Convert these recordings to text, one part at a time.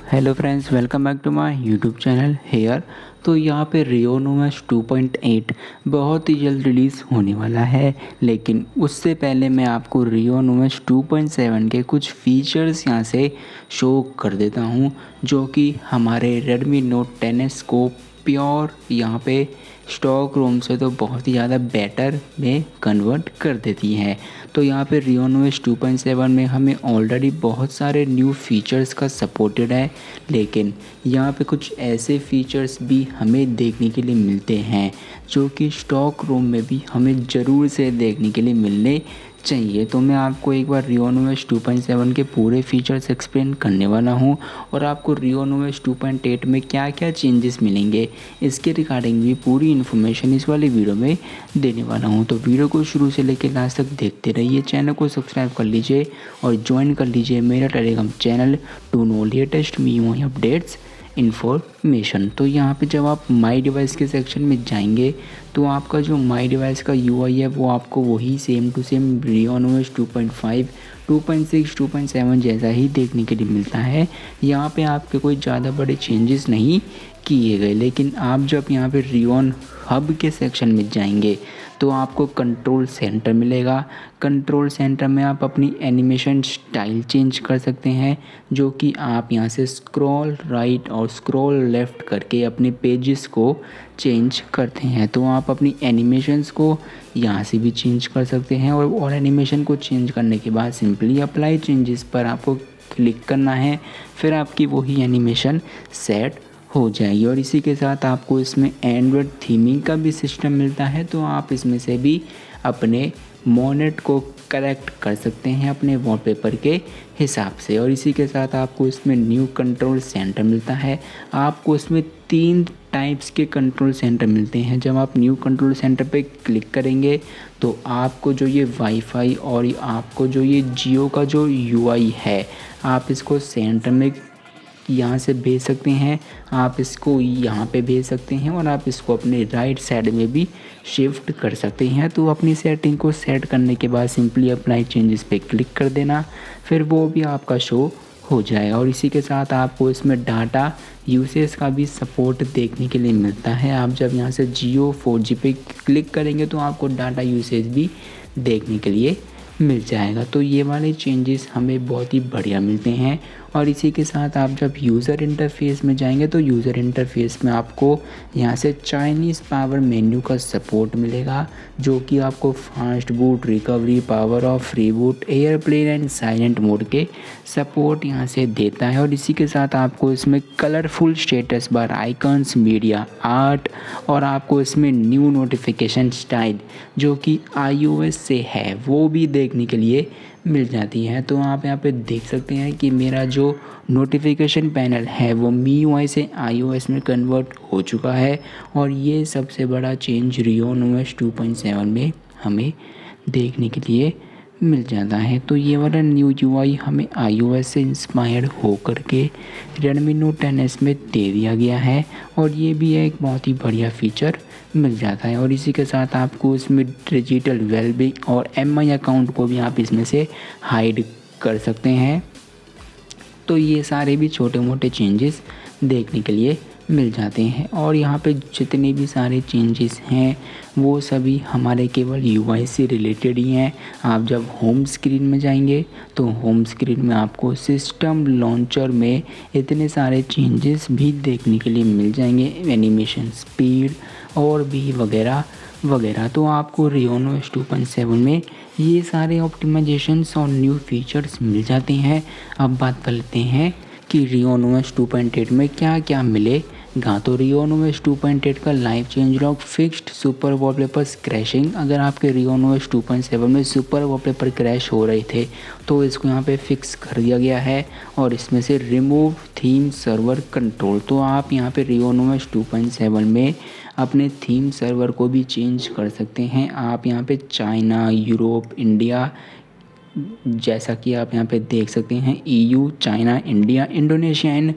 Hello friends, welcome back to my YouTube channel here. तो यहाँ पे रियोनोवेस 2.8 बहुत ही जल्द रिलीज़ होने वाला है, लेकिन उससे पहले मैं आपको रियोनोवेस 2.7 के कुछ फीचर्स यहाँ से शो कर देता हूँ, जो कि हमारे Redmi Note 10s को प्योर यहाँ पे स्टॉक रोम से तो बहुत ही ज़्यादा बेटर में कन्वर्ट कर देती है। तो यहाँ पे रियोनोवेस 2.7 में हमें ऑलरेडी बहुत सारे न्यू फीचर्स का सपोर्टेड है, लेकिन यहाँ पे कुछ ऐसे फीचर्स भी हमें देखने के लिए मिलते हैं जो कि स्टॉक रोम में भी हमें ज़रूर से देखने के लिए मिलने चाहिए। तो मैं आपको एक बार रियोनोवेस 2.7 के पूरे फीचर्स एक्सप्लेन करने वाला हूं और आपको रियोनोवेस 2.8 में क्या क्या चेंजेस मिलेंगे इसके रिगार्डिंग भी पूरी इन्फॉर्मेशन इस वाली वीडियो में देने वाला हूं। तो वीडियो को शुरू से लेकर लास्ट तक देखते रहिए। चैनल को सब्सक्राइब कर लीजिए और ज्वाइन कर लीजिए मेरा Telegram channel to know latest MIUI updates information. तो यहाँ पे जब आप माई डिवाइस के सेक्शन में जाएंगे तो आपका जो माई डिवाइस का UI है वो आपको वही सेम टू सेम रियोनोवेस 2.5, 2.6, 2.7 जैसा ही देखने के लिए मिलता है। यहाँ पे आपके कोई ज़्यादा बड़े चेंजेस नहीं किए गए, लेकिन आप जब यहाँ पे रियोन हब के सेक्शन में जाएंगे तो आपको कंट्रोल सेंटर मिलेगा। कंट्रोल सेंटर में आप अपनी एनिमेशन स्टाइल चेंज कर सकते हैं, जो कि आप यहाँ से स्क्रॉल राइट और स्क्रॉल लेफ़्ट करके अपने पेजेस को चेंज करते हैं। तो आप अपनी एनिमेशंस को यहाँ से भी चेंज कर सकते हैं और एनिमेशन को चेंज करने के बाद सिंपली अप्लाई चेंजेस पर आपको क्लिक करना है, फिर आपकी वही एनिमेशन सेट हो जाएगी। और इसी के साथ आपको इसमें एंड्रॉयड थीमिंग का भी सिस्टम मिलता है, तो आप इसमें से भी अपने मोनेट को करेक्ट कर सकते हैं अपने वॉलपेपर के हिसाब से। और इसी के साथ आपको इसमें न्यू कंट्रोल सेंटर मिलता है। आपको इसमें 3 टाइप्स के कंट्रोल सेंटर मिलते हैं। जब आप न्यू कंट्रोल सेंटर पे क्लिक करेंगे तो आपको जो ये वाईफाई और आपको जो ये जियो का जो UI है, आप इसको सेंटर में यहाँ से भेज सकते हैं, आप इसको यहाँ पे भेज सकते हैं और आप इसको अपने राइट साइड में भी शिफ्ट कर सकते हैं। तो अपनी सेटिंग को सेट करने के बाद सिंपली अप्लाई चेंजेस पे क्लिक कर देना, फिर वो भी आपका शो हो जाएगा। और इसी के साथ आपको इसमें डाटा यूसेज का भी सपोर्ट देखने के लिए मिलता है। आप जब यहाँ से जियो 4G पे क्लिक करेंगे तो आपको डाटा यूसेज भी देखने के लिए मिल जाएगा। तो ये वाले चेंजेस हमें बहुत ही बढ़िया मिलते हैं। और इसी के साथ आप जब यूज़र इंटरफेस में जाएंगे तो यूज़र इंटरफेस में आपको यहाँ से चाइनीज़ पावर मेन्यू का सपोर्ट मिलेगा, जो कि आपको fast boot, recovery, power of, reboot, airplane and silent mode के सपोर्ट यहाँ से देता है। और इसी के साथ आपको इसमें colourful status bar, icons, media, art और आपको इसमें न्यू नोटिफिकेशन स्टाइल जो कि iOS से है वो भी देखने के लिए मिल जाती है। तो आप यहाँ पे देख सकते हैं कि मेरा जो नोटिफिकेशन पैनल है वो MIUI से iOS में कन्वर्ट हो चुका है। और ये सबसे बड़ा चेंज रियोनोवेस 2.7 में हमें देखने के लिए मिल जाता है। तो ये वाला न्यू UI हमें iOS से इंस्पायर्ड होकर के Redmi Note 10s में दे दिया गया है और ये भी एक बहुत ही बढ़िया फीचर मिल जाता है। और इसी के साथ आपको इसमें डिजिटल वेलबींग और MI अकाउंट को भी आप इसमें से हाइड कर सकते हैं। तो ये सारे भी छोटे मोटे चेंजेस देखने के लिए मिल जाते हैं। और यहाँ पे जितने भी सारे चेंजेस हैं वो सभी हमारे केवल UI से रिलेटेड ही हैं। आप जब होम स्क्रीन में जाएंगे तो होम स्क्रीन में आपको सिस्टम लॉन्चर में इतने सारे चेंजेस भी देखने के लिए मिल जाएंगे, एनिमेशन स्पीड और भी वगैरह वगैरह। तो आपको रियोनोवेस 2.7 में ये सारे ऑप्टिमाइजेशंस और न्यू फीचर्स मिल जाते हैं। अब बात कर लेते हैं कि रियोनोवेस 2.8 में क्या क्या मिलेगा। तो रियोनोवेस 2.8 का live change log, fixed super wallpapers crashing. अगर आपके रियोनोवेस 2.7 में सुपर वॉलपेपर क्रैश हो रहे थे तो इसको यहाँ पे फिक्स कर दिया गया है। और इसमें से रिमूव थीम सर्वर कंट्रोल, तो आप यहाँ पे रियोनोवेस 2.7 में अपने थीम सर्वर को भी चेंज कर सकते हैं। आप यहाँ पे चाइना, यूरोप, इंडिया, जैसा कि आप यहाँ पे देख सकते हैं EU, China, India, Indonesia and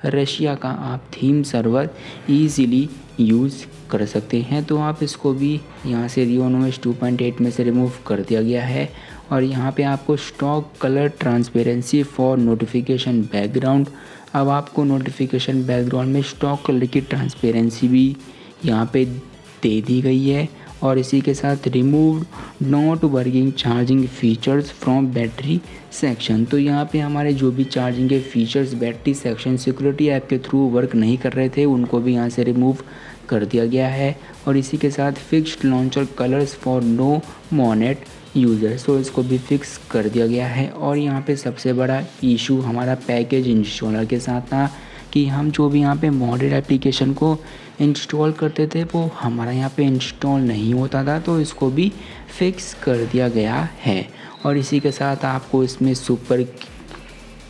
Russia का आप थीम सर्वर ईज़िली यूज़ कर सकते हैं। तो आप इसको भी यहाँ से रियोनोवेस 2.8 में से रिमूव कर दिया गया है। और यहाँ पे आपको stock colour transparency for notification background अब आपको नोटिफिकेशन बैकग्राउंड में स्टॉक कलर की ट्रांसपेरेंसी भी यहाँ पे दे दी गई है। और इसी के साथ remove not working charging features from battery section. तो यहाँ पे हमारे जो भी चार्जिंग के features battery section security app के थ्रू वर्क नहीं कर रहे थे उनको भी यहाँ से रिमूव कर दिया गया है। और इसी के साथ fixed launcher colours for no Monet user, तो इसको भी फिक्स कर दिया गया है। और यहाँ पे सबसे बड़ा इशू हमारा पैकेज इंस्टॉलर के साथ था कि हम जो भी यहाँ पे मॉडेल एप्लीकेशन को इंस्टॉल करते थे वो हमारा यहाँ पे इंस्टॉल नहीं होता था, तो इसको भी फिक्स कर दिया गया है। और इसी के साथ आपको इसमें super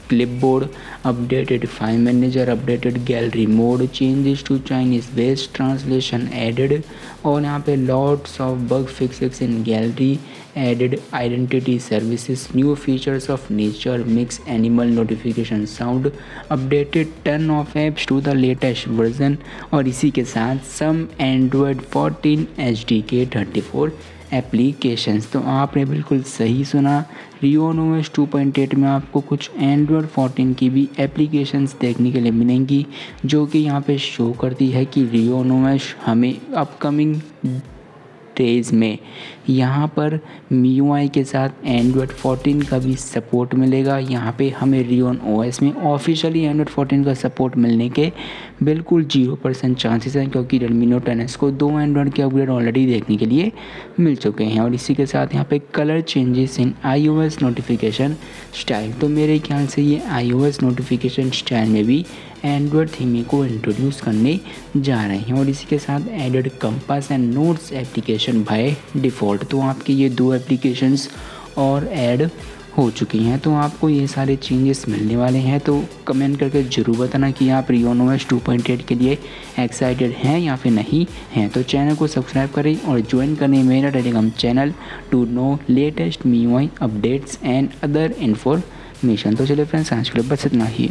clipboard, updated file manager, updated gallery mode, changes to Chinese based translation added, और यहाँ पे lots of bug fixes in gallery, added identity services, new features of nature, mix animal notification sound, updated turn off apps to the latest version. और इसी के साथ सम Android 14 SDK 34 applications. तो आपने बिल्कुल सही सुना, रियोनोस 2.8 में आपको कुछ एंड्रॉयड 14 की भी एप्लीकेशंस देखने के लिए मिलेंगी, जो कि यहाँ पे शो करती है कि रियोनोस हमें अपकमिंग डेज में यहाँ पर MIUI के साथ एंड्रॉयड 14 का भी सपोर्ट मिलेगा। यहाँ पे हमें रियोन OS में ऑफिशियली एंड्रॉयड 14 का सपोर्ट मिलने के बिल्कुल 0% चांसेस हैं, क्योंकि Redmi Note 10S को 2 एंड्रॉयड के अपग्रेड ऑलरेडी देखने के लिए मिल चुके हैं। और इसी के साथ यहाँ पे colour changes in iOS notification style, तो मेरे ख्याल से ये iOS नोटिफिकेशन स्टाइल में भी एंड्रॉयड थीम को इंट्रोड्यूस करने जा रहे हैं। और इसी के साथ added compass and notes application by default, तो आपके ये 2 एप्लीकेशंस और ऐड हो चुकी हैं। तो आपको ये सारे चेंजेस मिलने वाले हैं। तो कमेंट करके ज़रूर बताना कि आप रियोनोस 2.8 के लिए एक्साइटेड हैं या फिर नहीं हैं। तो चैनल को सब्सक्राइब करें और ज्वाइन करें मेरा Telegram channel to know latest MIUI updates and other information. तो चलिए फ्रेंड्स, आज के लिए बस इतना ही।